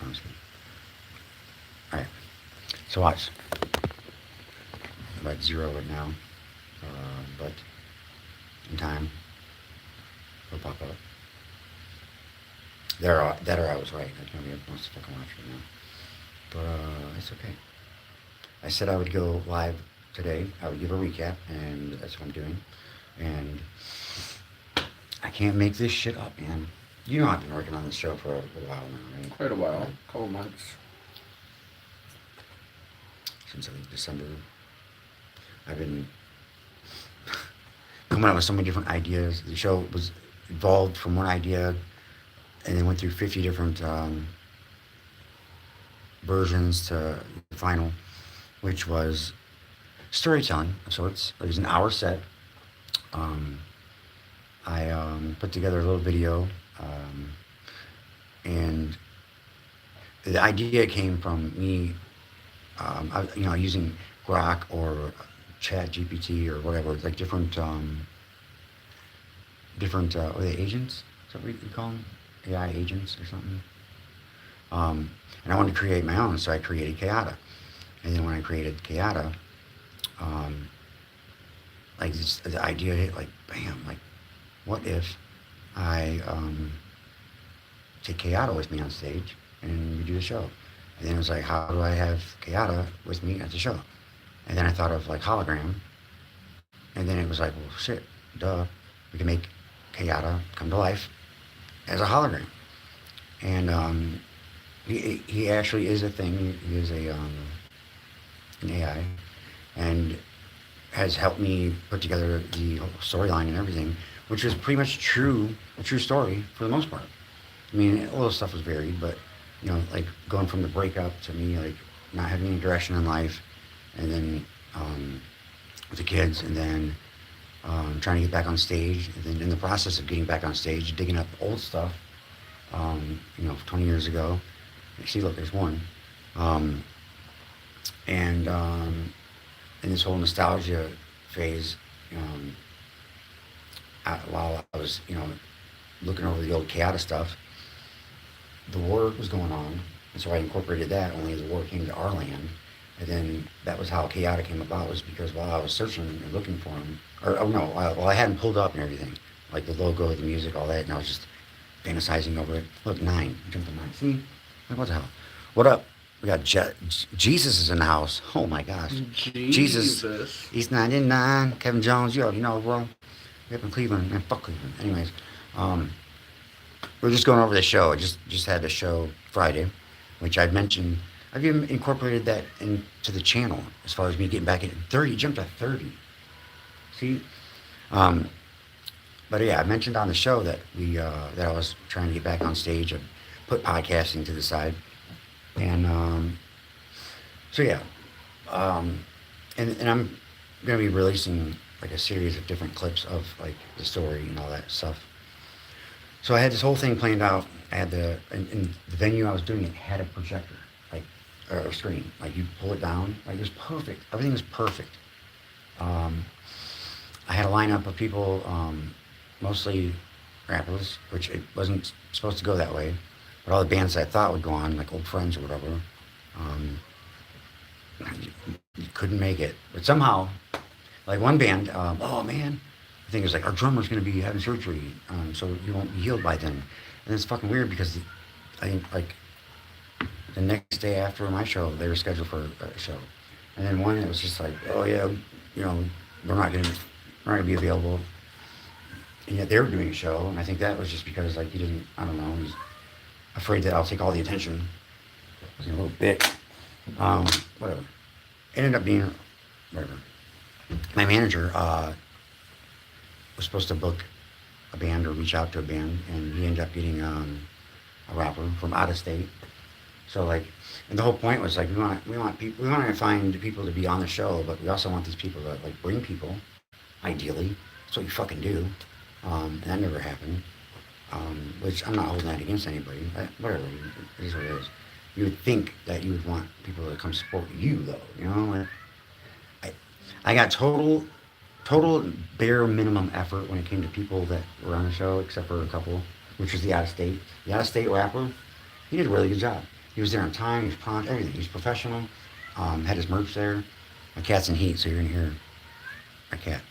honestly. All right. So watch. I'm at zero right now, but in time it'll pop up. That or I was right. I can't be wants to fucking watch right now, but it's okay. I said I would go live today. I would give a recap, and that's what I'm doing. And I can't make this shit up, man. You know I've been working on this show for a while now, right? Quite a while, Like, couple months. since I think December. I've been coming up with so many different ideas. The show was evolved from one idea and then went through 50 different versions to the final, which was storytelling of sorts. It was an hour set. Um, I put together a little video, um, and the idea came from me, using Grok or Chat GPT or whatever, like different, what are they, agents? Is that what you call them? AI agents or something? And I wanted to create my own, so I created Kayada. And then when I created Kayada, um, like the idea hit like bam, like what if I take Kayada with me on stage and we do the show? And then it was like, how do I have Kayada with me at the show? And then I thought of like hologram, and then it was like, well, shit, duh, we can make Kayada come to life as a hologram. And he actually is a thing. He is an AI, and has helped me put together the whole storyline and everything, which is pretty much a true story for the most part. I mean, a little stuff was varied, but like going from the breakup to me like not having any direction in life, and then with the kids, and then trying to get back on stage, and then in the process of getting back on stage, digging up old stuff, 20 years ago. See, look, there's one, um, and in this whole nostalgia phase, um, while I was, looking over the old Kayada stuff, the war was going on, and so I incorporated that. Only the war came to our land, and then that was how Kayada came about. Was because while I was searching and looking for him, or oh no, well I had him pulled up and everything, like the logo, the music, all that, and I was just fantasizing over it. Look, 9, jump to 9. See, like what the hell? What up? We got Jesus is in the house. Oh my gosh, Jesus, Jesus. he's 99. Kevin Jones, you already know, bro. We up in Cleveland, man. Fuck Cleveland. Anyways, um, we're just going over the show. I just had the show Friday, which I'd mentioned. I've even incorporated that into the channel as far as me getting back in 30. Jumped to 30. See, um, but yeah, I mentioned on the show that that I was trying to get back on stage and put podcasting to the side, and so yeah, um, and I'm gonna be releasing like a series of different clips of like the story and all that stuff. So I had this whole thing planned out. I had in the venue I was doing it had a projector, like or a screen. Like you pull it down, like it was perfect. Everything was perfect. Um, I had a lineup of people, mostly rappers, which it wasn't supposed to go that way. But all the bands I thought would go on, like old friends or whatever, um, you couldn't make it. But somehow, like one band, oh man, I think it was like our drummer's gonna be having surgery, so he won't be healed by then. And it's fucking weird because I think like the next day after my show, they were scheduled for a show, and then one it was just like, oh yeah, you know, we're not gonna be available, and yet they were doing a show, and I think that was just because like he didn't, I don't know, he's afraid that I'll take all the attention, a little bit, whatever. Ended up being whatever. My manager was supposed to book a band or reach out to a band, and he ended up getting a rapper from out of state. So like, and the whole point was like we want to find people to be on the show, but we also want these people to like bring people. Ideally, that's what you fucking do, and that never happened. Which I'm not holding that against anybody. Whatever, it is what it is. You would think that you would want people to come support you, though. You know, like, I got total bare minimum effort when it came to people that were on the show, except for a couple, which was the out of state. The out of state rapper, he did a really good job. He was there on time. He was prompt. Everything. He was professional. Had his merch there. My cat's in heat, so you're gonna hear my cat.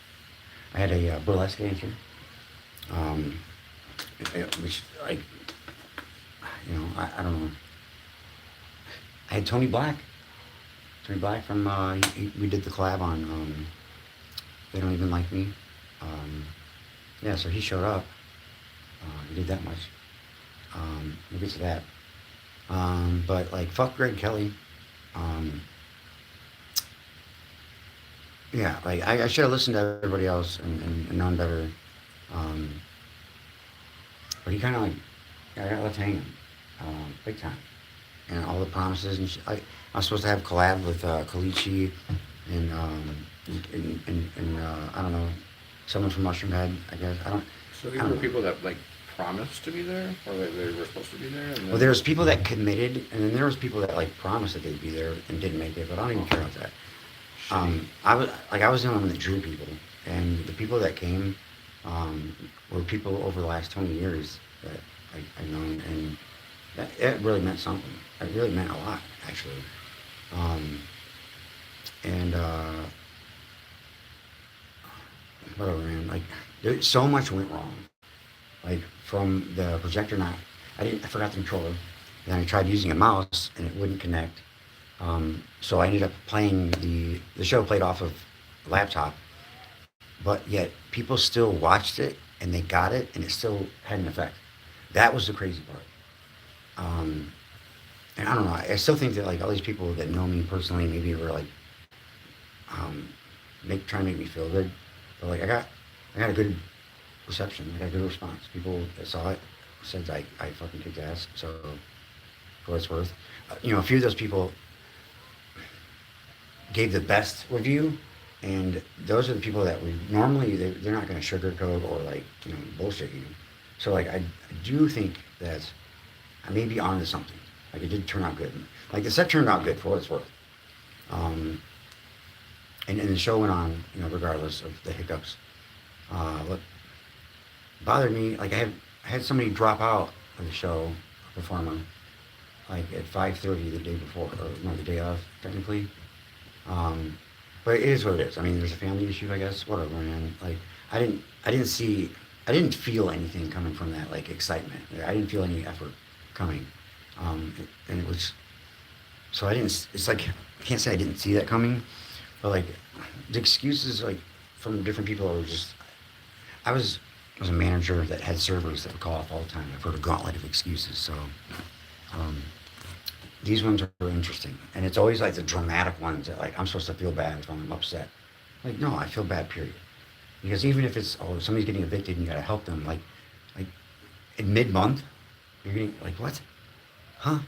I had a burlesque dancer, um, which I don't know. I had Tony Black. Tony Black from we did the collab on They Don't Even Like Me. Yeah, so he showed up. He did that much. We'll get to that. But like, fuck Greg Kelly. Um, yeah, like I should have listened to everybody else and known better. Um, but he kind of like, yeah, I got left hanging, big time. And all the promises and shit. I was supposed to have collab with Kalichi and I don't know, someone from Mushroom Head, I guess. So these I don't were know. people that like promised to be there, or they were supposed to be there, and Well, then there was people that committed, and then there was people that like promised that they'd be there and didn't make it. But I don't even care about that. shitty. I was the only one that drew people, and the people that came were people over the last 20 years that I've known, and it really meant something. It really meant a lot, actually. Um, and whatever, man. Like, so much went wrong. Like from the projector not, I forgot the controller, and then I tried using a mouse and it wouldn't connect. So I ended up playing the show played off of a laptop, but yet people still watched it and they got it and it still had an effect. That was the crazy part. Um, and I don't know. I still think that like all these people that know me personally maybe were like um, trying to make me feel good, but like I got a good reception. I got a good response. People that saw it said I fucking kicked ass. So for what it's worth, a few of those people gave the best review, and those are the people that we normally they're not going to sugarcoat or like bullshit you. So like I do think that I may be onto something. Like it did turn out good. Like the set turned out good for what it's worth. Um, and the show went on, regardless of the hiccups. What bothered me, like I had somebody drop out of the show, a performer, like at 5:30 the day before, or no, the day of, technically. Um, but it is what it is. I mean, there's a family issue, I guess. Whatever, man. Like I didn't feel anything coming from that, like excitement. I didn't feel any effort coming, and it was. So I didn't. It's like I can't say I didn't see that coming, but like the excuses, like from different people, were just. I was a manager that had servers that would call off all the time. I've heard a gauntlet of excuses. So um, these ones are interesting, and it's always like the dramatic ones that like I'm supposed to feel bad if I'm upset. Like no, I feel bad. Period. Because even if it's somebody's getting evicted and you gotta help them, like in mid-month, you're getting like what? Huh?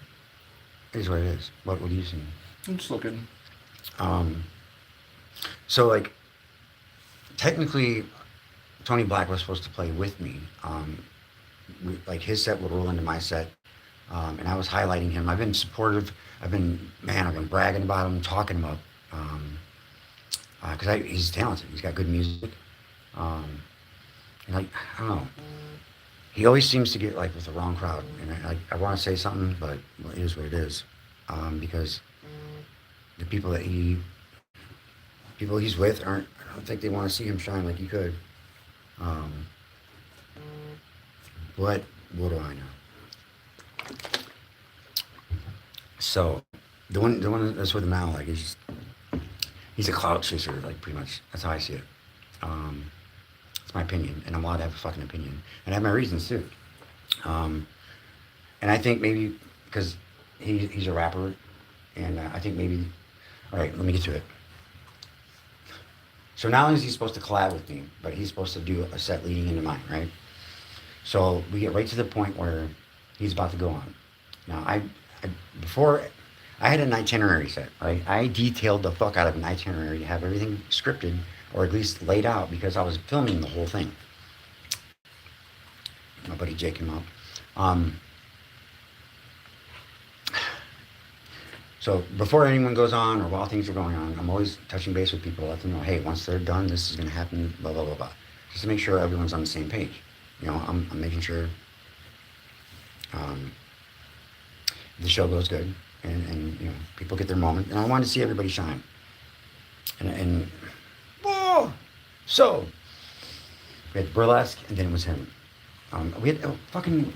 It is what it is. What do you see? I'm just looking. Um, so like technically, Tony Black was supposed to play with me. Like his set would roll into my set, and I was highlighting him. I've been supportive. I've been bragging about him, talking him up, because he's talented. He's got good music. And like I don't know, he always seems to get like with the wrong crowd, and I want to say something, but well, it is what it is, because the people he's with aren't. I don't think they want to see him shine like he could. Um, but what do I know? So the one that's with him now, like he's a clout chaser, like pretty much. That's how I see it. Um, it's my opinion, and I'm allowed to have a fucking opinion, and I have my reasons too. Um, and I think maybe because he's a rapper, and I think maybe. All right, let me get to it. So not only is he supposed to collab with me, but he's supposed to do a set leading into mine, right? So we get right to the point where he's about to go on. Now before I had an itinerary set, right? I detailed the fuck out of an itinerary to have everything scripted or at least laid out because I was filming the whole thing. My buddy Jake came out. So before anyone goes on or while things are going on, I'm always touching base with people, let them know, hey, once they're done, this is going to happen, blah, blah, blah, blah. Just to make sure everyone's on the same page. I'm making sure the show goes good, and you know, people get their moment, and I wanted to see everybody shine. And whoa, so we had burlesque, and then it was him. We had fucking.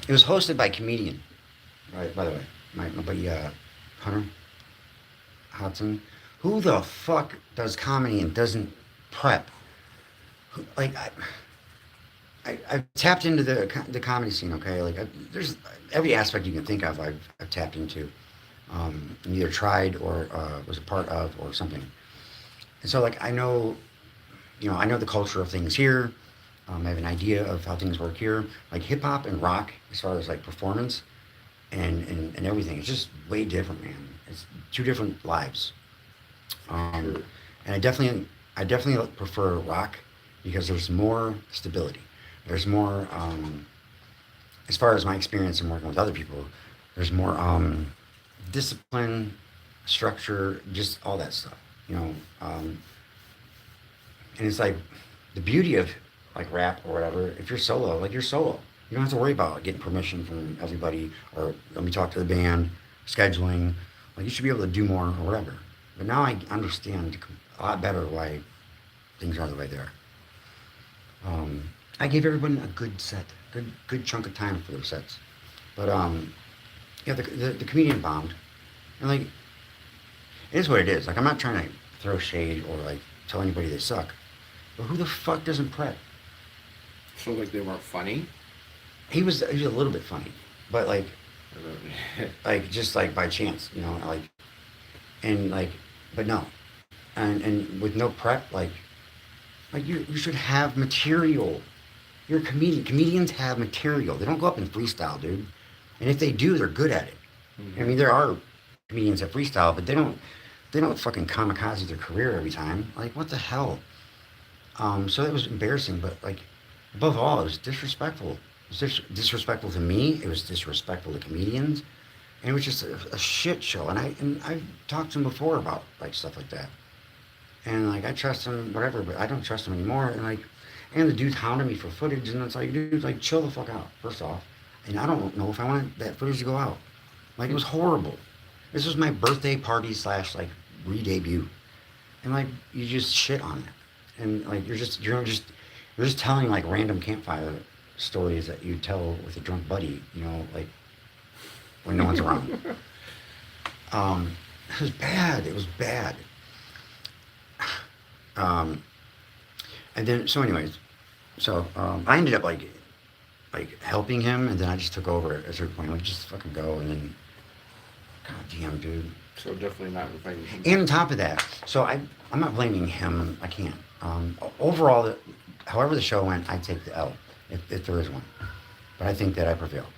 It was hosted by a comedian. Right. By the way, my buddy Hunter Hudson. Who the fuck does comedy and doesn't prep? Like I've tapped into the comedy scene. Okay, like there's every aspect you can think of. I've tapped into, either tried or was a part of or something. And so like I know, you know, I know the culture of things here. I have an idea of how things work here. Like hip hop and rock, as far as like performance and everything, it's just way different, man. It's two different lives. Sure. And I definitely prefer rock because there's more stability. There's more, as far as my experience in working with other people, there's more discipline, structure, just all that stuff. You know, and it's like the beauty of like rap or whatever. If you're solo, like you're solo, you don't have to worry about getting permission from everybody or let me talk to the band, scheduling. Like you should be able to do more or whatever. But now I understand a lot better why things are the way they are. I gave everyone a good set, good chunk of time for their sets. But yeah, the comedian bombed, and like it is what it is. Like I'm not trying to throw shade or like tell anybody they suck, but who the fuck doesn't prep? So like they weren't funny. He was a little bit funny, but like just like by chance, you know, like and like but no, and with no prep, like you should have material. You're a comedian. Comedians have material. They don't go up and freestyle, dude. And if they do, they're good at it. I mean, there are comedians that freestyle, but they don't fucking kamikaze their career every time. Like, what the hell? So it was embarrassing, but like, above all, it was disrespectful. It was disrespectful to me. It was disrespectful to comedians, and it was just a shit show. And I've talked to him before about like stuff like that, and like I trust him, whatever, but I don't trust him anymore. And like, and the dude's hounding me for footage, and it's like, dude, like chill the fuck out, first off. And I don't know if I want that footage to go out. Like it was horrible. This was my birthday party slash like re-debut, and like you just shit on it, and like you're just telling like random campfire stories that you tell with a drunk buddy, you know, like when no one's around. It was bad. It was bad. Um, and then so anyways, so I ended up like helping him, and then I just took over at a certain point. Like just fucking go, and then god damn, dude. So definitely not inviting him. And on top of that, so I'm not blaming him. I can't. Overall, however the show went, I take the L if there is one. But I think that I prevailed.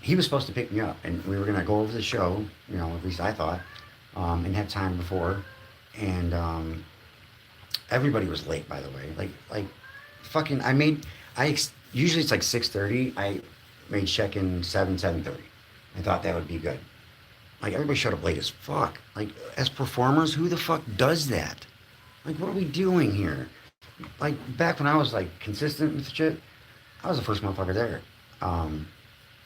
He was supposed to pick me up, and we were gonna go over the show. You know, at least I thought, and have time before, and everybody was late. By the way, like fucking. Usually it's like 6:30. I made check-in 7:30. I thought that would be good. Like everybody showed up late as fuck. Like as performers, who the fuck does that? Like what are we doing here? Like back when I was like consistent with shit, I was the first motherfucker there. I'm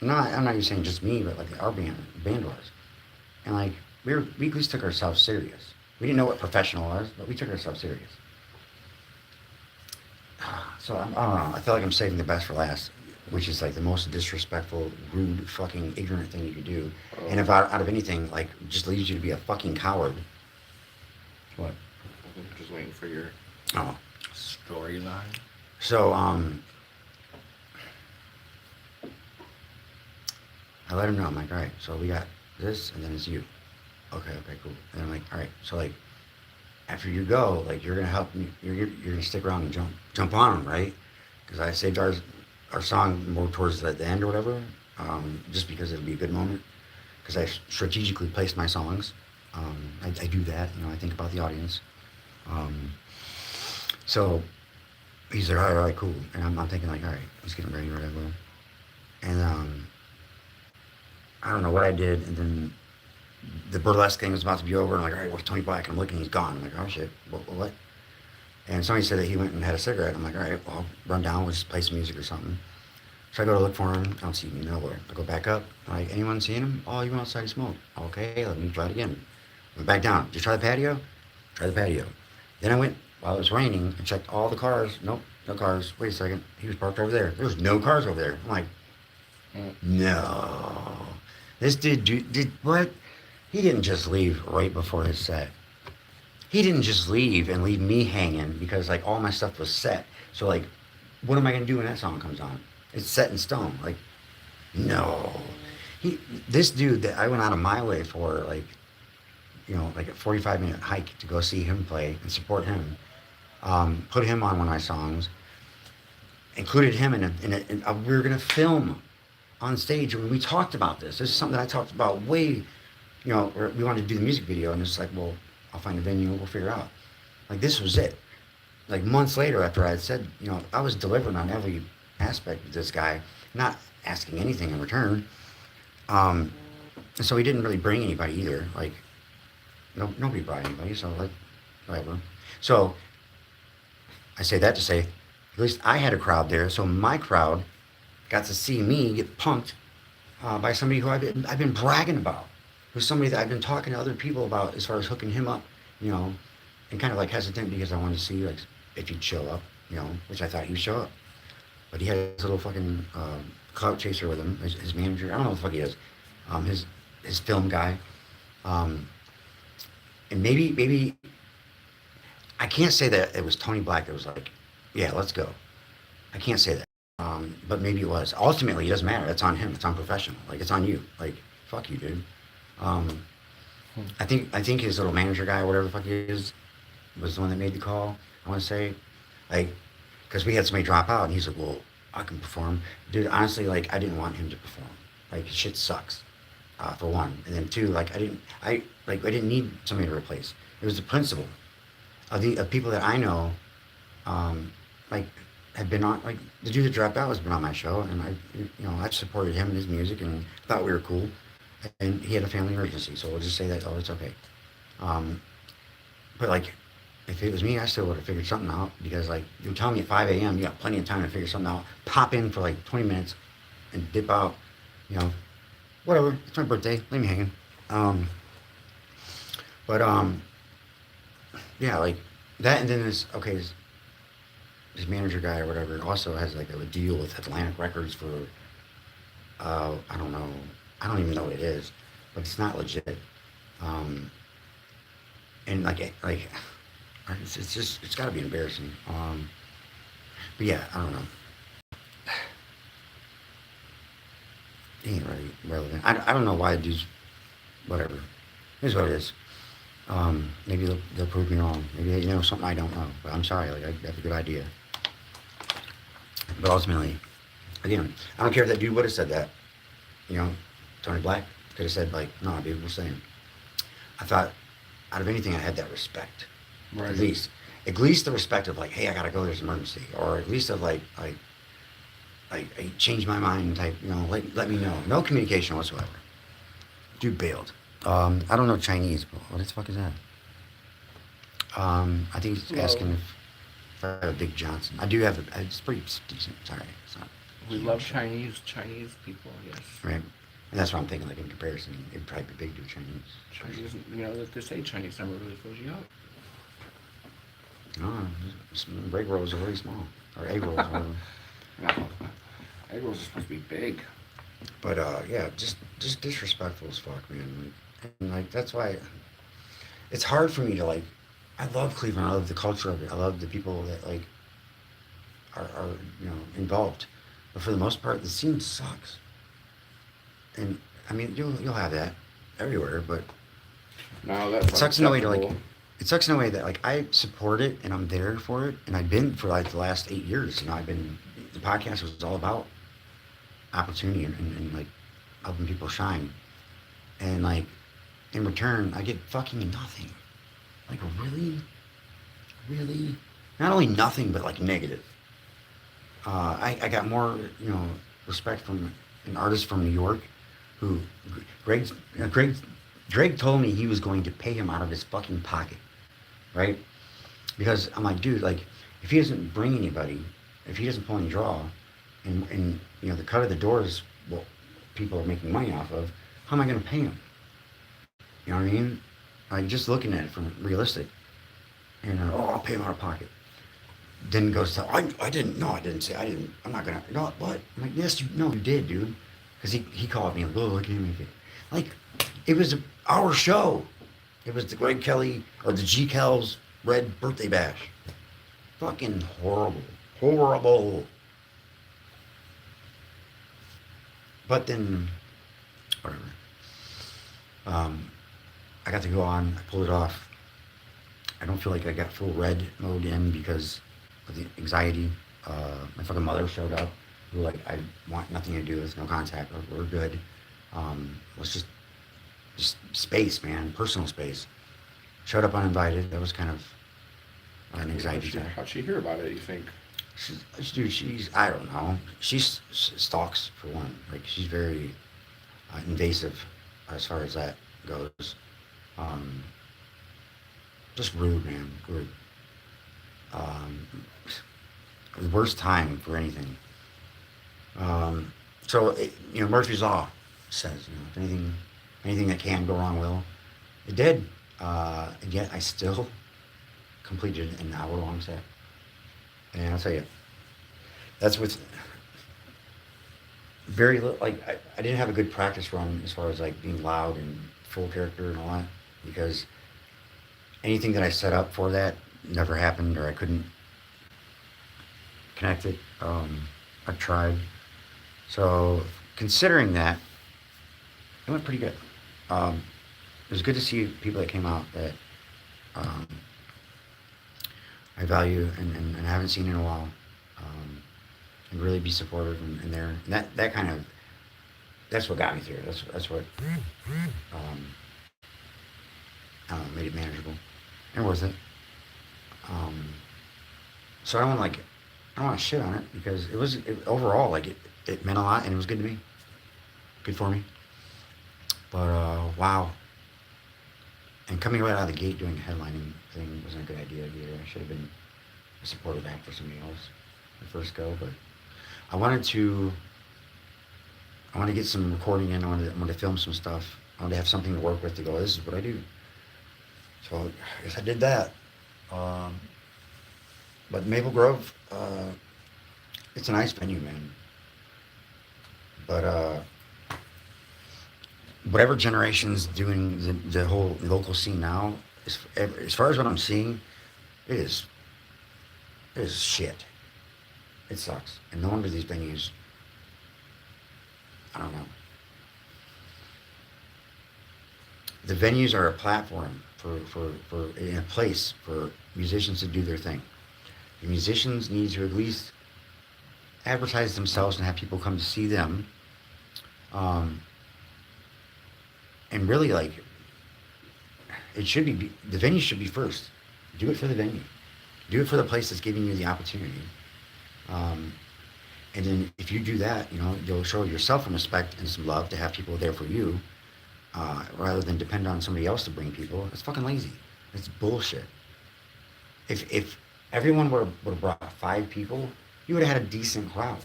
not even saying just me, but like our band was, and like we at least took ourselves serious. We didn't know what professional was, but we took ourselves serious. So I don't know. I feel like I'm saving the best for last, which is like the most disrespectful, rude, fucking ignorant thing you could do. Oh. And if out of anything, like just leads you to be a fucking coward. What? I'm just waiting for your Oh. storyline. So I let him know. I'm like, all right. So we got this, and then it's you. Okay, cool. And I'm like, all right. So like, after you go, like you're gonna help me. You're gonna stick around and jump on them, right? Because I saved our song more towards the end or whatever, just because it'll be a good moment. Because I strategically placed my songs. I do that. You know, I think about the audience. So he's like, all right, cool. And I'm thinking like, all right, let's get him ready, whatever. And I don't know what I did, and then the burlesque thing was about to be over. And I'm like, all right, where's Tony Black? And I'm looking, he's gone. I'm like, oh shit, what? And somebody said that he went and had a cigarette. I'm like, all right, well, I'll run down, we'll just play some music or something. So I go to look for him. I don't see him nowhere. I go back up. I'm like, anyone seen him? Oh, you went outside to smoke. Okay, let me try it again. Went back down. Did you try the patio? Try the patio. Then I went, while it was raining, and checked all the cars. Nope, no cars. Wait a second. He was parked over there. There was no cars over there. I'm like, no. This dude did what? He didn't just leave right before his set. He didn't just leave and leave me hanging because like all my stuff was set. So like, what am I gonna do when that song comes on? It's set in stone. Like, no. This dude that I went out of my way for, like, like a 45-minute hike to go see him play and support him. Put him on one of my songs. Included him we were gonna film on stage when we talked about this. This is something that I talked about way, we wanted to do the music video, and it's like, well, I'll find a venue, we'll figure it out. Like, this was it. Like, months later, after I had said, I was delivering on every aspect of this guy, not asking anything in return. And so he didn't really bring anybody either. Like, nobody brought anybody, so like, whatever. So I say that to say, at least I had a crowd there, so my crowd got to see me get punked by somebody who I've been bragging about. Who's somebody that I've been talking to other people about as far as hooking him up, and kind of like hesitant because I wanted to see like if he'd show up, which I thought he'd show up. But he had his little fucking clout chaser with him, his manager. I don't know what the fuck he is. His film guy. And maybe I can't say that it was Tony Black that was like, yeah, let's go. I can't say that. But maybe it was. Ultimately, it doesn't matter. It's on him. It's on professional. Like, it's on you. Like, fuck you, dude. I think his little manager guy, whatever the fuck he is, was the one that made the call. I want to say, like, because we had somebody drop out, and he's like, well, I can perform. Dude, honestly, like, I didn't want him to perform. Like, shit sucks, for one. And then two, like, I didn't need somebody to replace. It was the principle of people that I know, like, had been on, like, the dude that dropped out has been on my show, and I've supported him and his music, and thought we were cool. And he had a family emergency, so we'll just say that, oh, it's okay. But, like, if it was me, I still would have figured something out, because, like, you're telling me at 5 a.m., you got plenty of time to figure something out, pop in for, like, 20 minutes, and dip out, whatever, it's my birthday, leave me hanging. Yeah, like, that, and then this manager guy or whatever also has, like, a deal with Atlantic Records for, I don't know, I don't even know what it is, but it's not legit. And it's got to be embarrassing. But yeah, I don't know. It ain't really relevant. I don't know why dudes, whatever. Here's what it is. Maybe they'll prove me wrong. Maybe they know something I don't know. But I'm sorry, like, I have a good idea. But ultimately, again, I don't care if that dude would have said that. Tony Black could have said, like, no, dude, we're saying. I thought, out of anything, I had that respect. Right. At least the respect of, like, hey, I gotta go, there's an emergency. Or at least of, like I changed my mind type, let me know. No communication whatsoever. Dude bailed. I don't know Chinese, but what the fuck is that? I think he's asking if I have a Big Johnson. I do have it's pretty decent. Sorry. It's not We huge. love Chinese people, yes. Right. And that's what I'm thinking, like, in comparison, it'd probably be big to Chinese. Chinese, they say Chinese never really fills you up. No, break rolls are really small. Or egg rolls, whatever. No, egg rolls are supposed to be big. But, yeah, just disrespectful as fuck, man. And, like, that's why it's hard for me to, like, I love Cleveland. I love the culture of it. I love the people that, like, are involved. But for the most part, the scene sucks. And, I mean, you'll have that everywhere, but No, that's it sucks in a way to, like, unacceptable. it sucks in a way that, like, I support it and I'm there for it. And I've been for, like, the last 8 years. The podcast was all about opportunity and like, helping people shine. And, like, in return, I get fucking nothing. Like, really? Really? Not only nothing, but, like, negative. I got more, respect from an artist from New York who, Greg told me he was going to pay him out of his fucking pocket, right? Because I'm like, dude, like, if he doesn't bring anybody, if he doesn't pull any draw, and you know the cut of the door is what people are making money off of. How am I going to pay them? You know what I mean? Like just looking at it from realistic, and oh, I'll pay them out of pocket. Then goes to I didn't no I didn't say I didn't I'm not gonna no what I'm like yes you no you did dude because he called me like oh I can't make it like it was our show. It was the Greg Kelly or the G Kel's Red Birthday Bash. Fucking horrible. Horrible. But then, whatever. I got to go on. I pulled it off. I don't feel like I got full red mode in because of the anxiety. My fucking mother showed up. We were like, I want nothing to do with no contact. We're good. Let's just space, man. Personal space. Showed up uninvited. That was kind of an anxiety thing. How'd she hear about it, you think? Dude, I don't know. She stalks, for one. Like, she's very invasive as far as that goes. Um, just rude, man. Rude. Um, the worst time for anything. You know, Murphy's Law says, you know, if anything that can go wrong will. It did. And yet I still completed an hour-long set. And I'll tell you, that's with very little, like, I didn't have a good practice run as far as, like, being loud and full character and all that, because anything that I set up for that never happened, or I couldn't connect it. I tried. So, considering that, it went pretty good. It was good to see people that came out that um, I value and I haven't seen in a while, and really be supportive and there. And that kind of that's what got me through. That's what made it manageable and worth it. Um, so I don't want to shit on it because overall like it meant a lot and it was good to me, good for me. But wow. And coming right out of the gate doing a headlining thing wasn't a good idea either. I should have been a supportive act for somebody else at first go, but I wanted to get some recording in. I wanted to film some stuff. I wanted to have something to work with to go, this is what I do. So I guess I did that. But Maple Grove, it's a nice venue, man. But whatever generation's doing the whole local scene now, as far as what I'm seeing, it is shit. It sucks. And no wonder these venues, I don't know. The venues are a platform for in a place for musicians to do their thing. The musicians need to at least advertise themselves and have people come to see them. And really, like, it should be, the venue should be first. Do it for the venue. Do it for the place that's giving you the opportunity. And then if you do that, you know, you'll show yourself some respect and some love to have people there for you, rather than depend on somebody else to bring people. It's fucking lazy. It's bullshit. If everyone would have brought 5 people, you would have had a decent crowd.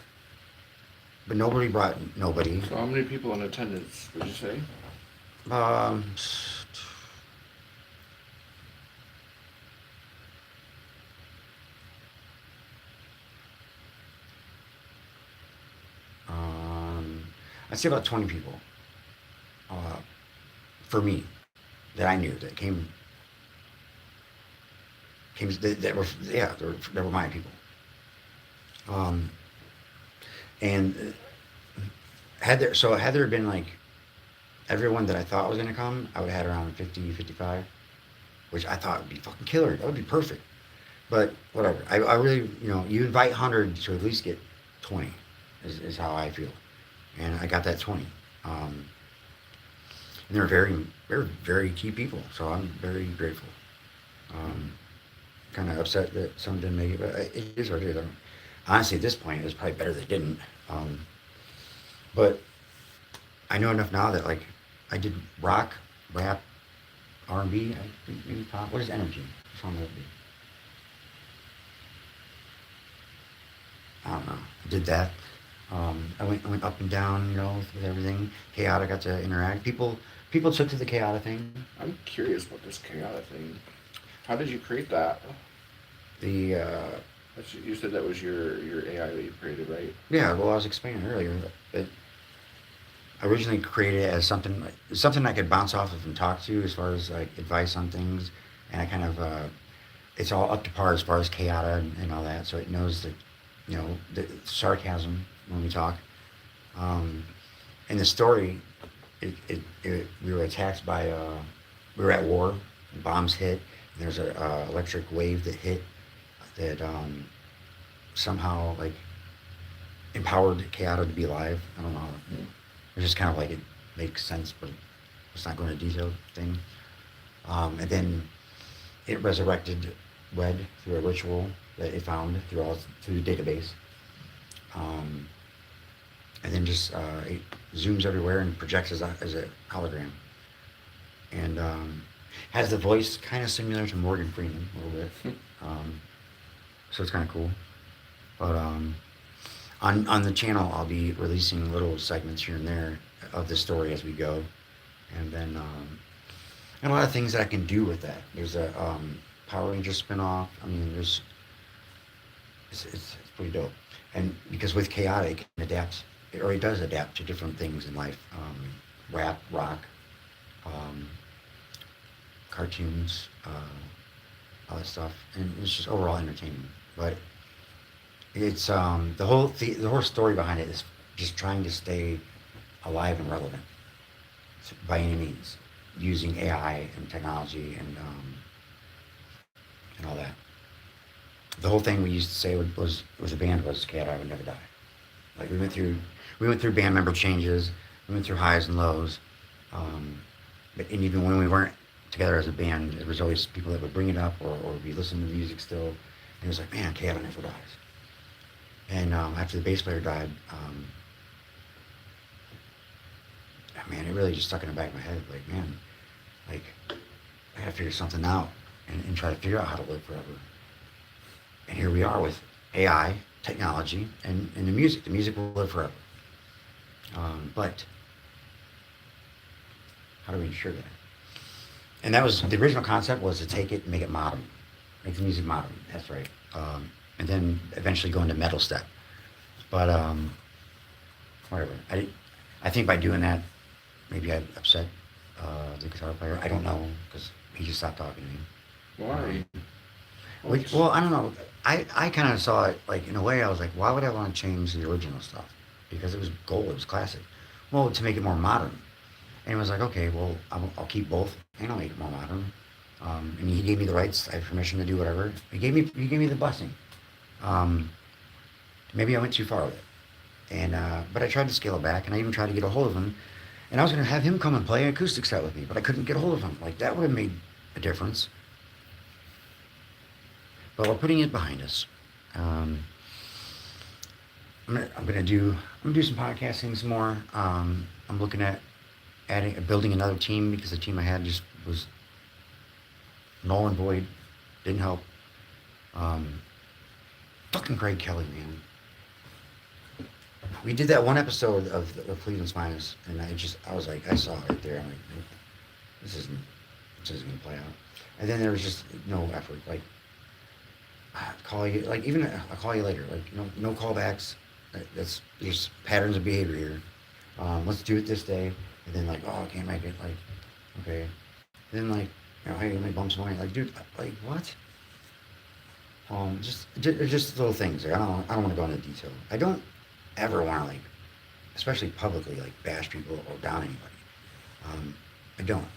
But nobody brought nobody. So how many people in attendance would you say? Um, I'd say about 20 people. For me, that I knew that that were that were my people. And had there been like everyone that I thought was gonna come, I would have had around 50, 55, which I thought would be fucking killer. That would be perfect. But whatever. I really, you know, you invite 100 to at least get 20 is how I feel. And I got that 20. And they're very key people, so I'm very grateful. Kind of upset that some didn't make it, but it is what it is. Honestly, at this point, it was probably better they didn't. But I know enough now that like I did rock, rap, R&B, maybe pop. What is energy? What song would it be? I don't know. I did that. I went up and down, you know, with everything. Chaota got to interact. People took to the Chaota thing. I'm curious about this chaotic thing. How did you create that? The You said that was your AI that you created, right? Yeah, well, I was explaining earlier that I originally created it as something I could bounce off of and talk to as far as like advice on things, and I kind of it's all up to par as far as Chaota and all that, so it knows that, you know, the sarcasm when we talk. Um, in the story, we were attacked by we were at war, bombs hit, and there's a electric wave that hit that somehow like empowered Chaota to be alive. I don't know. It's just kind of like it makes sense, but let's not go into detail thing. And then it resurrected Wed through a ritual that it found through the database. Um, and then just it zooms everywhere and projects as a hologram. And has the voice kind of similar to Morgan Freeman a little bit. So it's kind of cool. But on the channel, I'll be releasing little segments here and there of the story as we go, and then and a lot of things that I can do with that. There's a Power Ranger spinoff. I mean, it's pretty dope, and because with Chaotic, it can adapt, or it does adapt to different things in life, rap, rock, um, cartoons, all that stuff, and it's just overall entertaining. But it's the whole story behind it is just trying to stay alive and relevant by any means, using AI and technology and all that. The whole thing we used to say was a band was Cat I Would Never Die. Like we went through band member changes, we went through highs and lows, and even when we weren't together as a band, there was always people that would bring it up or be listening to the music still, and it was like, man, Cat never dies. And after the bass player died, man, it really just stuck in the back of my head. Like, man, like I gotta figure something out and try to figure out how to live forever. And here we are with AI, technology, and the music. The music will live forever. But how do we ensure that? And that was the original concept, was to take it and make it modern, make the music modern. That's right. And then eventually go into metal step. But whatever. I think by doing that, maybe I upset the guitar player. I don't know, because he just stopped talking to me. Why? Well, I don't know. I kind of saw it like, in a way, I was like, why would I want to change the original stuff? Because it was gold, it was classic. Well, to make it more modern. And it was like, okay, well, I'll keep both and I'll make it more modern. And he gave me the rights. I have permission to do whatever. He gave me the blessing. Maybe I went too far with it. And but I tried to scale it back, and I even tried to get a hold of him. And I was going to have him come and play an acoustic set with me, but I couldn't get a hold of him. Like, that would have made a difference. But we're putting it behind us. I'm gonna do some podcasting some more. I'm looking at building another team, because the team I had just was null and void, didn't help. Fucking Greg Kelly, man. We did that one episode of Cleveland's Finest, and I was like, I saw it right there. I'm like, this isn't gonna play out. And then there was just no effort. Like, call you, like, even I'll call you later. Like, no callbacks. There's patterns of behavior here. Let's do it this day. And then, like, oh, I can't make it. Like, okay. Then, like, hey, let me bump some money. Like, dude, like, what? Just little things. Like, I don't want to go into detail. I don't ever want to, like, especially publicly, like, bash people or down anybody. I don't.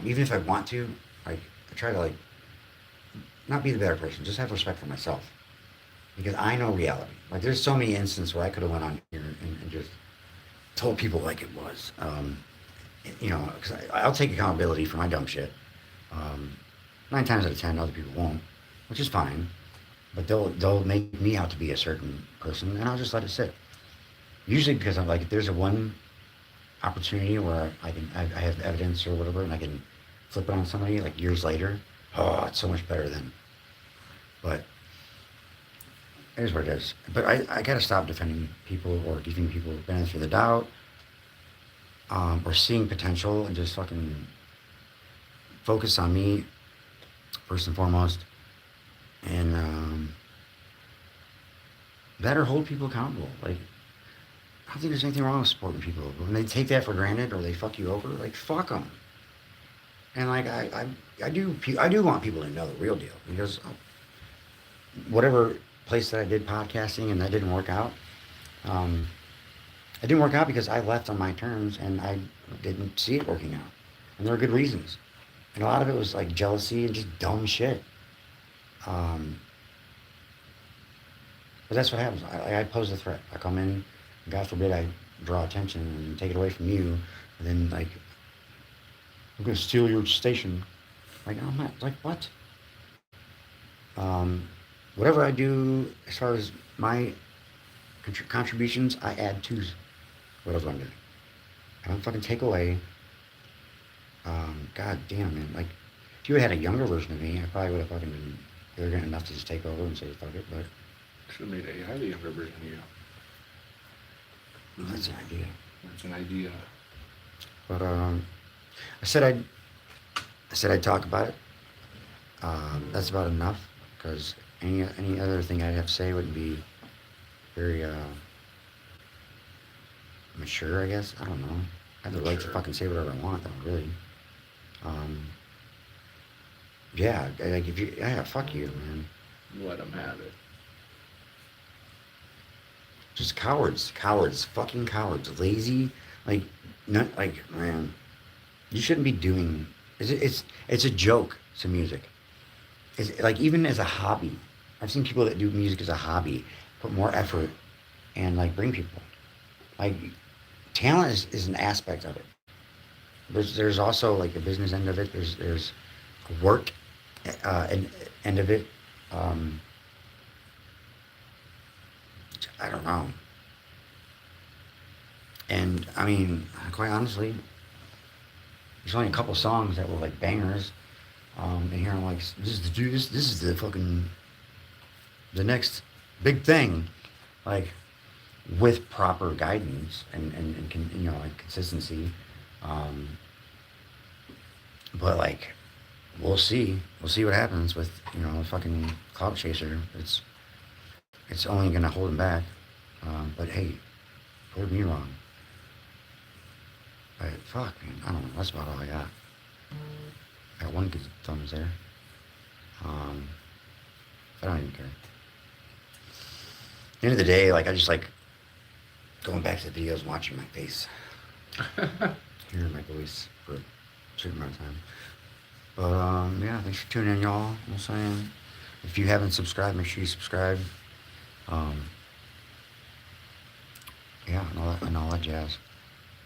Even if I want to, like, I try to, like, not be the better person, just have respect for myself. Because I know reality. Like, there's so many instances where I could have went on here and just told people like it was. Because I'll take accountability for my dumb shit. 9 times out of 10, other people won't, which is fine. But they'll make me out to be a certain person, and I'll just let it sit. Usually because I'm like, if there's a one opportunity where I have evidence or whatever, and I can flip it on somebody like years later, oh, it's so much better then. But It is what it is. But I gotta stop defending people or giving people benefit of the doubt, or seeing potential and just fucking focus on me first and foremost, and that or hold people accountable. Like, I don't think there's anything wrong with supporting people. When they take that for granted or they fuck you over, like, fuck them. And like, I do want people to know the real deal, because whatever place that I did podcasting and that didn't work out, um, it didn't work out because I left on my terms and I didn't see it working out. And there were good reasons. And a lot of it was like jealousy and just dumb shit. Um, but that's what happens. I pose a threat. I come in, God forbid I draw attention and take it away from you, and then like, I'm gonna steal your station. Like, I'm not, like, what? Um, whatever I do as far as my contributions, I add to whatever I'm doing. I don't fucking take away. God damn, man. Like, if you had a younger version of me, I probably would have fucking been arrogant enough to just take over and say, fuck it, but Should have made AI the younger version of you. that's an idea. That's an idea. But, I said I'd talk about it. That's about enough, because any other thing I'd have to say wouldn't be very, mature, I guess. I don't know. I have the right to Mature. fucking say whatever I want, though, really. Um, yeah, like, if you, yeah, fuck you, man. Let them have it. Just cowards, fucking cowards, lazy, like, not, like, man, you shouldn't be doing, it's a joke to music. It's, like, even as a hobby, I've seen people that do music as a hobby put more effort and, like, bring people. Like, talent is an aspect of it. There's also, like, a business end of it. There's a work end of it. Um, I don't know. And I mean, quite honestly, there's only a couple songs that were like bangers. And here I'm like, this is the dude. This is the fucking the next big thing. Like, with proper guidance and you know, like, consistency. Um, but like, we'll see. We'll see what happens with, you know, the fucking cloud chaser. It's only gonna hold him back. But hey, prove me wrong. But fuck, man, I don't know. That's about all I got. Got one good thumbs there. I don't even care. At the end of the day, like, I just like going back to the videos and watching my face, hearing my voice for a certain amount of time. But yeah, thanks for tuning in, y'all. I'm saying, if you haven't subscribed, make sure you subscribe. Yeah, and all that jazz.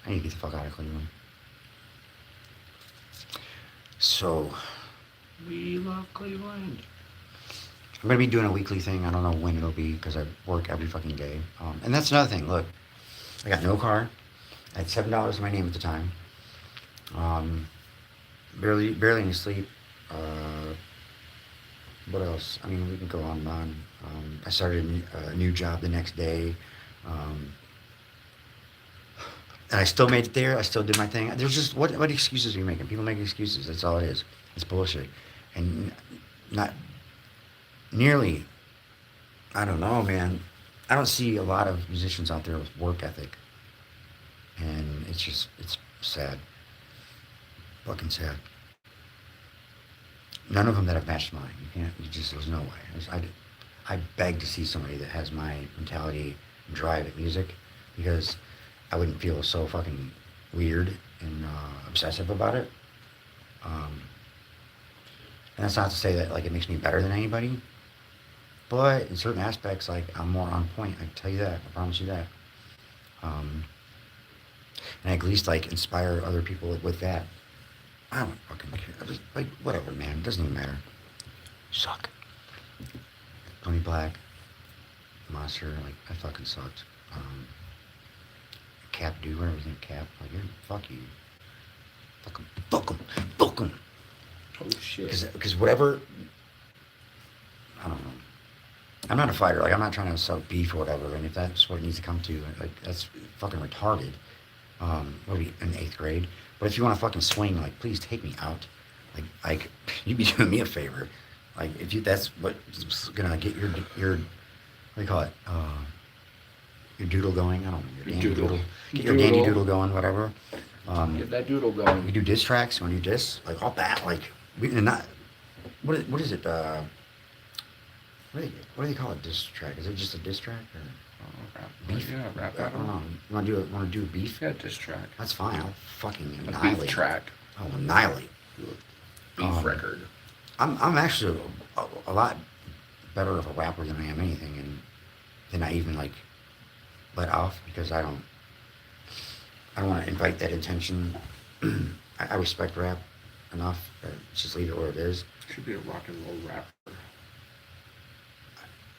I need to get the fuck out of Cleveland. So, We love Cleveland. I'm gonna be doing a weekly thing. I don't know when it'll be, because I work every fucking day. And that's another thing. Look, I got no car. I had $7 in my name at the time. Barely any sleep. What else? I mean, we can go on and on. I started a new job the next day. And I still made it there. I still did my thing. There's just, what excuses are you making? People make excuses. That's all it is. It's bullshit. And not nearly, I don't know, man. I don't see a lot of musicians out there with work ethic. And it's sad. Fucking sad. None of them that have matched mine. There's no way. I beg to see somebody that has my mentality and drive at music, because I wouldn't feel so fucking weird and obsessive about it. And that's not to say that, like, it makes me better than anybody, but in certain aspects, like, I'm more on point. I can tell you that. I promise you that. And at least, like, inspire other people with that. I don't fucking care. Like, whatever, man. It doesn't even matter. You suck. Tony Black, Monster, like, I fucking sucked. Cap, dude, whatever you think, Cap. Like, fuck you. Fuck him. Oh shit. Because whatever, I don't know. I'm not a fighter. Like, I'm not trying to sell beef or whatever. And if that's what it needs to come to, like, that's fucking retarded. What are we in 8th grade? But if you want to fucking swing, like, please take me out. Like, you'd be doing me a favor. Like, if you, that's what's gonna get your, what do you call it? Your doodle going. I don't know. Your Your dandy doodle. doodle. Get your dandy doodle going, whatever. Get that doodle We going. do diss tracks. When you diss, like all that, like we and not. What is it? What do they call a diss track? Is it just a diss track or Rap, beef? yeah, rap I don't battle. know. You want to do it? Want to do beef? Yeah, diss track. That's fine. I'll fucking A annihilate. beef track. I'll annihilate. Do a beef record. I'm actually a lot better of a rapper than I am anything, and than I even like let off because I don't want to invite that attention. I respect rap enough. Just leave it where it is. Should be a rock and roll rapper.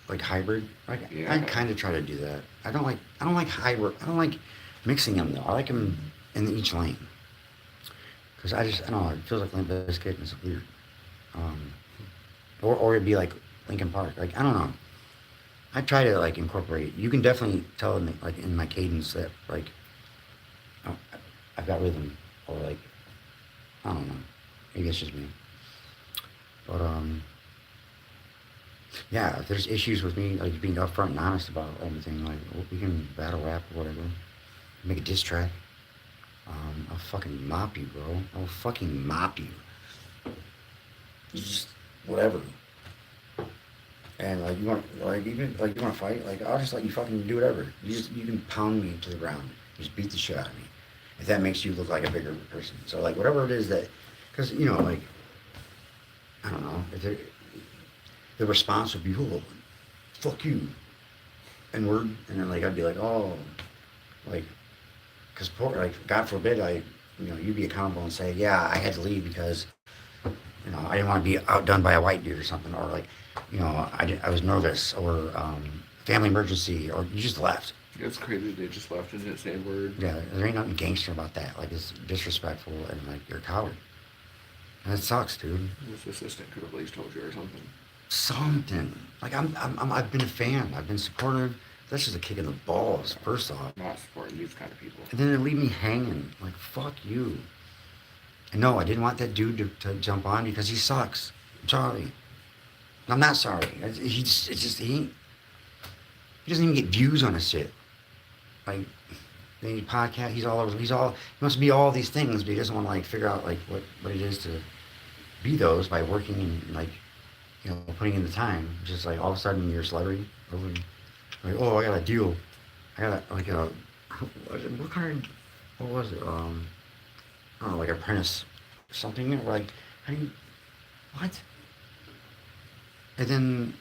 Like hybrid. Like Yeah. I kind of try to do that. I don't like hybrid. I don't like mixing them though. I like them in each lane. Cause I don't know. It feels like Limp Bizkit and it's weird. Or it'd be like Linkin Park. Like I don't know. I try to like incorporate. You can definitely tell in like in my cadence that like oh, I've got rhythm or like I don't know. Maybe it's just me. But yeah, if there's issues with me like being upfront and honest about everything, like we can battle rap or whatever. Make a diss track. I'll fucking mop you, bro. I'll fucking mop you. Just whatever. And like you want, like even like you want to fight, like I'll just let you fucking do whatever. You can pound me to the ground. Just beat the shit out of me. If that makes you look like a bigger person. So like whatever it is that, because you know like, I don't know if the response would be, oh, fuck you, N-word, and then like I'd be like, oh, like, because like God forbid you'd be accountable and say, yeah, I had to leave because I didn't want to be outdone by a white dude or something, or like, I was nervous, or family emergency, or you just left. It's crazy they just left and didn't say a word. Yeah, there ain't nothing gangster about that. Like, it's disrespectful and like you're a coward. And it sucks, dude. This assistant could have at least told you or something. Something. Like I've been a fan. I've been supportive. That's just a kick in the balls, first off. Not supporting these kind of people. And then they leave me hanging. Like, fuck you. And no, I didn't want that dude to jump on because he sucks. I'm sorry. I'm not sorry. He doesn't even get views on his shit. Like, the podcast, he wants to be all these things, but he doesn't want to like figure out like what it is to be those by working and like, putting in the time. Just like all of a sudden you're a celebrity. Like, oh, I got a deal. I got like what kind of, what was it? I don't know, like apprentice or something. Or like, how do you, what? And then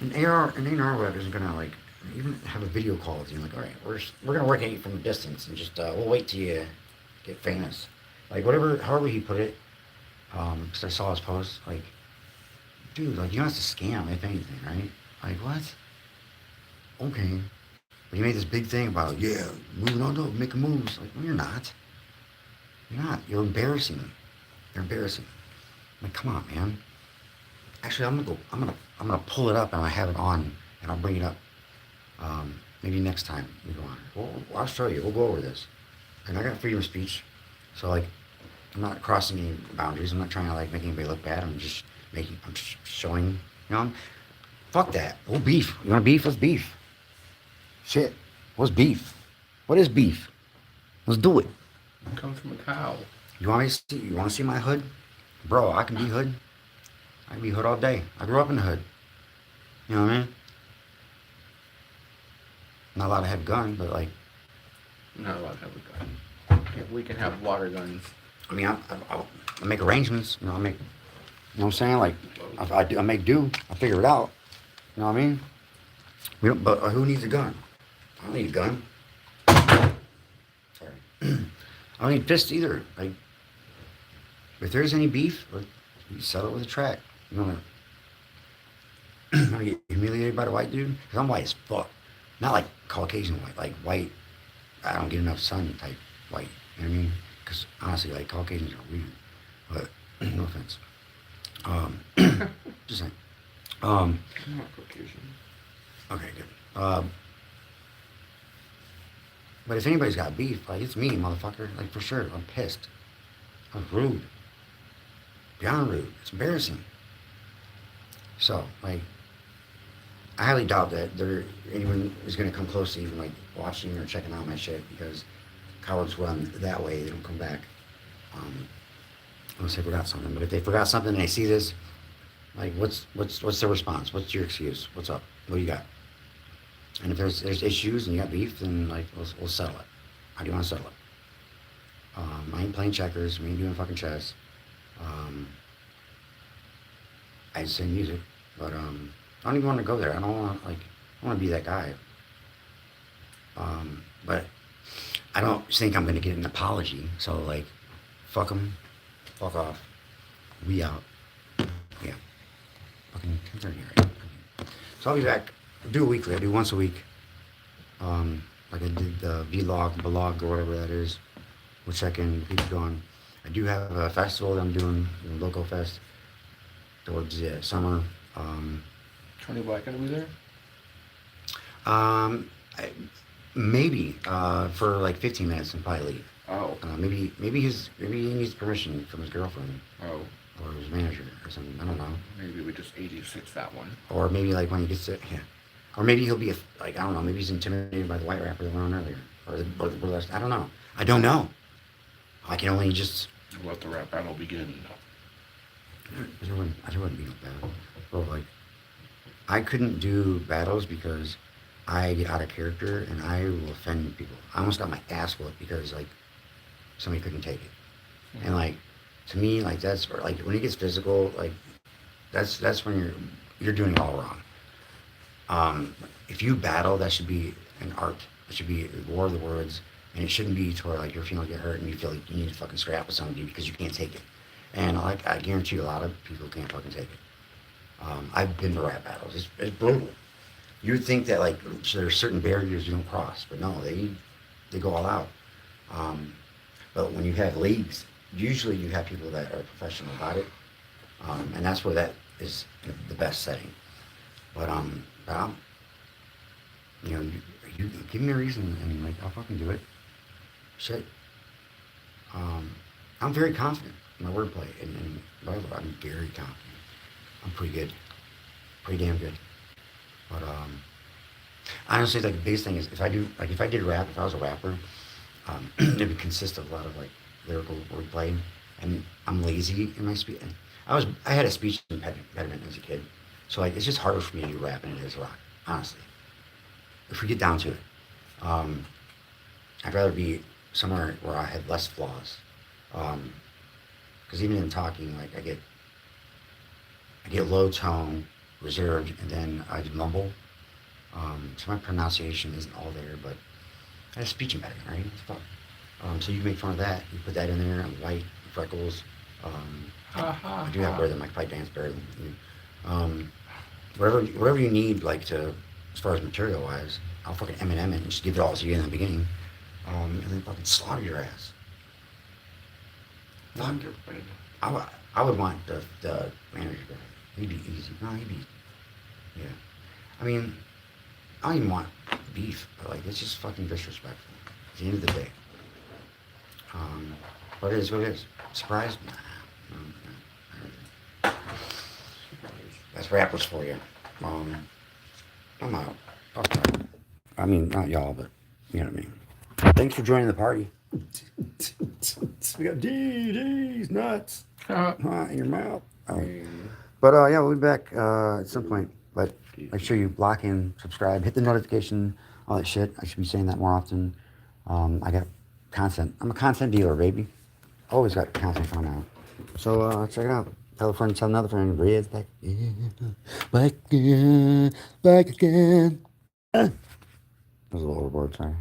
an A&R rep isn't gonna like even have a video call with you. Like, all right, we're gonna work at you from a distance and just we'll wait till you get famous. Like however he put it. Because I saw his post. Like, dude, like you know it's a scam if anything, right? Like what? Okay. But he made this big thing about, yeah, moving on to making moves. Like, no, you're not. You're not. You're embarrassing me. You're embarrassing. Like, come on, man. Actually, I'm gonna pull it up and I have it on and I'll bring it up. Maybe next time we go on. Well, I'll show you. We'll go over this. And I got freedom of speech, so like, I'm not crossing any boundaries. I'm not trying to like make anybody look bad. I'm just showing. Fuck that. We'll beef. You want beef? Let's beef. Shit. What's beef? What is beef? Let's do it. It comes from a cow. You want to see my hood? Bro, I can be hood. I can be hood all day. I grew up in the hood. You know what I mean? Not allowed to have a gun, but like, Not allowed to have a gun. We can have water guns. I mean, I'll make arrangements. I make, you know what I'm saying? Like, I make do. I figure it out. You know what I mean? But who needs a gun? I don't need a gun. Sorry. I don't need fists either. Like, if there's any beef, you settle it with a track. You wanna get humiliated by the white dude? Because I'm white as fuck. Not like Caucasian white, like white, I don't get enough sun type white. You know what I mean? Because honestly, like Caucasians are weird. But no offense. Just saying. Um, I'm not Caucasian. okay, good. But if anybody's got beef, like, it's me, motherfucker. Like, for sure. I'm pissed. I'm rude. Beyond rude. It's embarrassing. So, like, I highly doubt that there anyone is going to come close to even, like, watching or checking out my shit because cowards run that way. They don't come back. Unless they forgot something. But if they forgot something and they see this, like, what's their response? What's your excuse? What's up? What do you got? And if there's issues and you got beef, then, like, we'll settle it. How do you want to settle it? I ain't playing checkers. We ain't doing fucking chess. Um, I sing music, but I don't even want to go there. I don't want like I want to be that guy. But I don't think I'm gonna get an apology. So, like, fuck them, fuck off. We out. Yeah, fucking 10:30, right? So I'll be back. I do a weekly. I do once a week. Like I did the vlog or whatever that is. We'll check in, keep it going. I do have a festival that I'm doing, Loco Fest, towards the summer. Tony Black gonna be there? Um, I, maybe for like 15 minutes and probably leave. Oh. Maybe he needs permission from his girlfriend Oh. or his manager or something. I don't know. Maybe we just 86 that one. Or maybe like when he gets to yeah. Or maybe he'll be like I don't know. Maybe he's intimidated by the white rapper that went on earlier or the burlesque. I don't know. I don't know. I can only just. Let the rap battle begin. There wouldn't be no battle. Bro, like, I couldn't do battles because I get out of character and I will offend people. I almost got my ass whooped because, like, somebody couldn't take it. And, like, to me, like, that's where, like, when it gets physical, like, that's when you're doing it all wrong. If you battle, that should be an art. It should be a war of the words. And it shouldn't be to where, like, your feelings get hurt and you feel like you need to fucking scrap with somebody because you can't take it. And, like, I guarantee you a lot of people can't fucking take it. I've been to rap battles. It's brutal. You would think that, like, there's certain barriers you don't cross, but no, they go all out. But when you have leagues, usually you have people that are professional about it, and that's where that is the best setting. But you know, you give me a reason, and, like, I'll fucking do it. Shit. I'm very confident in my wordplay, and I'm very confident. I'm pretty good, pretty damn good. But honestly, like, the biggest thing is if I did rap, if I was a rapper, it would consist of a lot of, like, lyrical wordplay, and I'm lazy in my speech. I had a speech impediment as a kid, so, like, it's just harder for me to do rap than it is rock, honestly. If we get down to it, I'd rather be somewhere where I had less flaws. Because even in talking, like, I get low tone, reserved, and then I mumble. So my pronunciation isn't all there, but I have speech impediment, right? It's fuck. So you make fun of that, you put that in there. I'm white, freckles. I do have rhythm. I can probably dance better than you. Whatever you need, like, to as far as material wise, I'll fucking Eminem it and just give it all to you in the beginning, and then fucking slaughter your ass. Fuck. I would want the manager guy. He'd be easy. No, he'd be, yeah. I mean, I don't even want beef, but, like, it's just fucking disrespectful. At the end of the day. But it is what it is. Surprised? Nah. No. That's rappers for you. I'm out. Fuck y'all. I mean, not y'all, but you know what I mean. Thanks for joining the party. We got D's nuts in your mouth. But yeah, we'll be back at some point. But make sure you block in, subscribe, hit the notification, all that shit. I should be saying that more often. I got content. I'm a content dealer, baby. Always got content coming out. So check it out. Tell a friend, tell another friend. Red's back again. Back again. Back again. That was a little overboard, sorry.